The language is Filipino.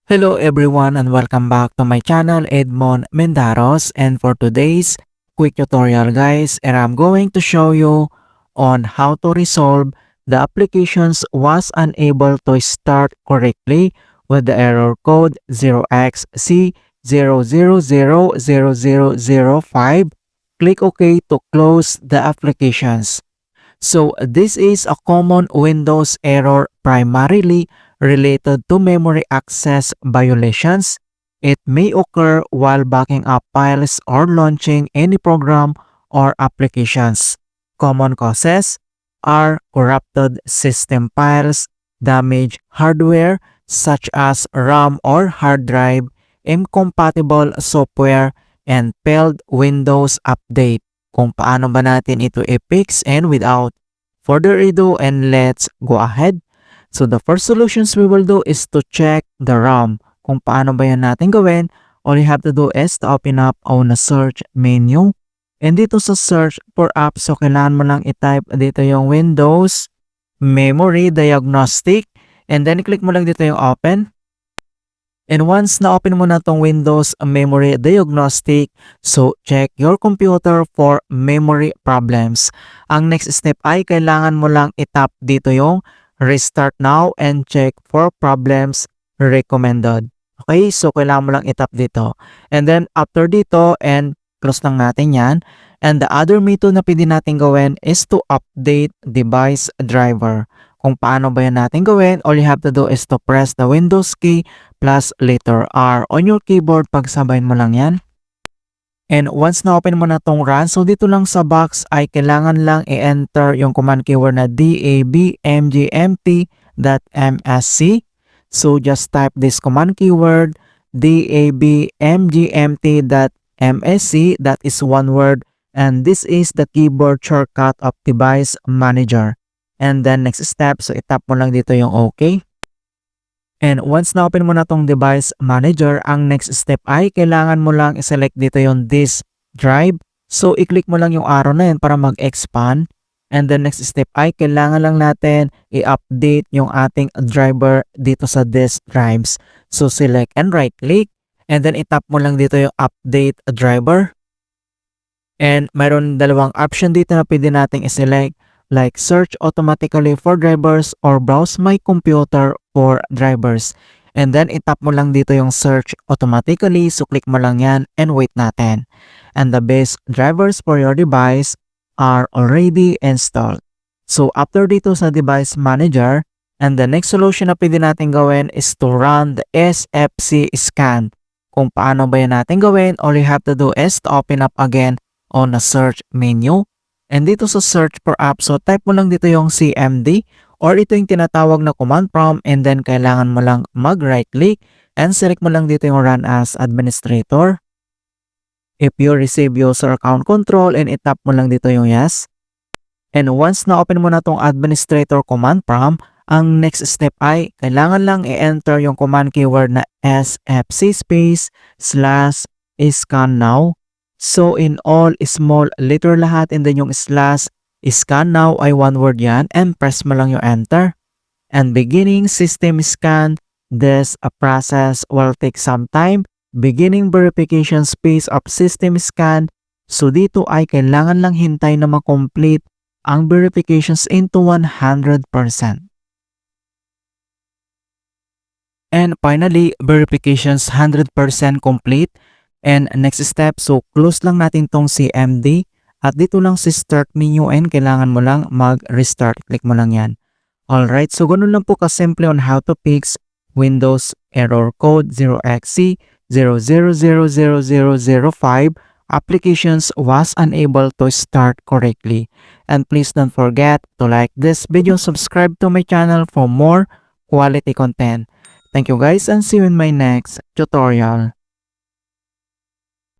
Hello everyone and welcome back to my channel Edmond Mendaros, and for today's quick tutorial guys, and I'm going to show you on how to resolve the applications was unable to start correctly with the error code 0xC0000005. Click OK to close the applications. So this is a common Windows error primarily related to memory access violations. It may occur while backing up files or launching any program or applications. Common causes are corrupted system files, damaged hardware such as RAM or hard drive, incompatible software, and failed Windows update. Kung paano ba natin ito i-fix, and without further ado, and let's go ahead. So the first solutions we will do is to check the RAM. Kung paano ba yan natin gawin, all you have to do is to open up on the search menu. And dito sa search for apps, so kailangan mo lang i-type dito yung Windows Memory Diagnostic. And then i-click mo lang dito yung open. And once na-open mo na tong Windows Memory Diagnostic, so check your computer for memory problems. Ang next step ay kailangan mo lang i-tap dito yung Restart Now and check for problems recommended. Okay, so kailangan mo lang i-tap dito. And then after dito, and close lang natin yan. And the other method na pwede natin gawin is to update device driver. Kung paano ba yan natin gawin, all you have to do is to press the Windows key plus letter R on your keyboard. Pagsabayin mo lang yan. And once na open mo na tong run, so dito lang sa box ay kailangan lang i-enter yung command keyword na dabmgmt.msc. So just type this command keyword dabmgmt.msc. That is one word, and this is the keyboard shortcut of Device Manager. And then next step, so itap mo lang dito yung OK. And once na open mo na tong Device Manager, ang next step ay kailangan mo lang i-select dito yung disk drive. So i-click mo lang yung arrow na yun para mag-expand. And then next step ay kailangan lang natin i-update yung ating driver dito sa disk drives. So select and right click, and then itap mo lang dito yung update driver. And mayroon dalawang option dito na pwede nating i-select, like search automatically for drivers or browse my computer for drivers. And then itap mo lang dito yung search automatically, so click mo lang yan and wait natin. And the best drivers for your device are already installed. So after dito sa Device Manager, and the next solution na pwede natin gawin is to run the SFC scan. Kung paano ba yan natin gawin, all you have to do is to open up again on the search menu. And dito sa search for app, so type mo lang dito yung CMD, or ito yung tinatawag na command prompt, and then kailangan mo lang mag right click and select mo lang dito yung run as administrator. If you receive user account control, and itap mo lang dito yung yes. And once na open mo na tong administrator command prompt, ang next step ay kailangan lang i-enter yung command keyword na sfc /scan now. So in all small letter lahat, and then yung slash scan now ay one word yan, and press mo lang yung enter. And beginning system scan, this process will take some time. Beginning verification space of system scan, so dito ay kailangan lang hintay na ma-complete ang verifications into 100%. And finally, verifications 100% complete. And next step, so close lang natin tong CMD at dito lang si start menu, and kailangan mo lang mag-restart. Click mo lang yan. Alright, so ganun lang po kasimple on how to fix Windows error code 0xC0000005. Applications was unable to start correctly. And please don't forget to like this video, subscribe to my channel for more quality content. Thank you guys, and see you in my next tutorial.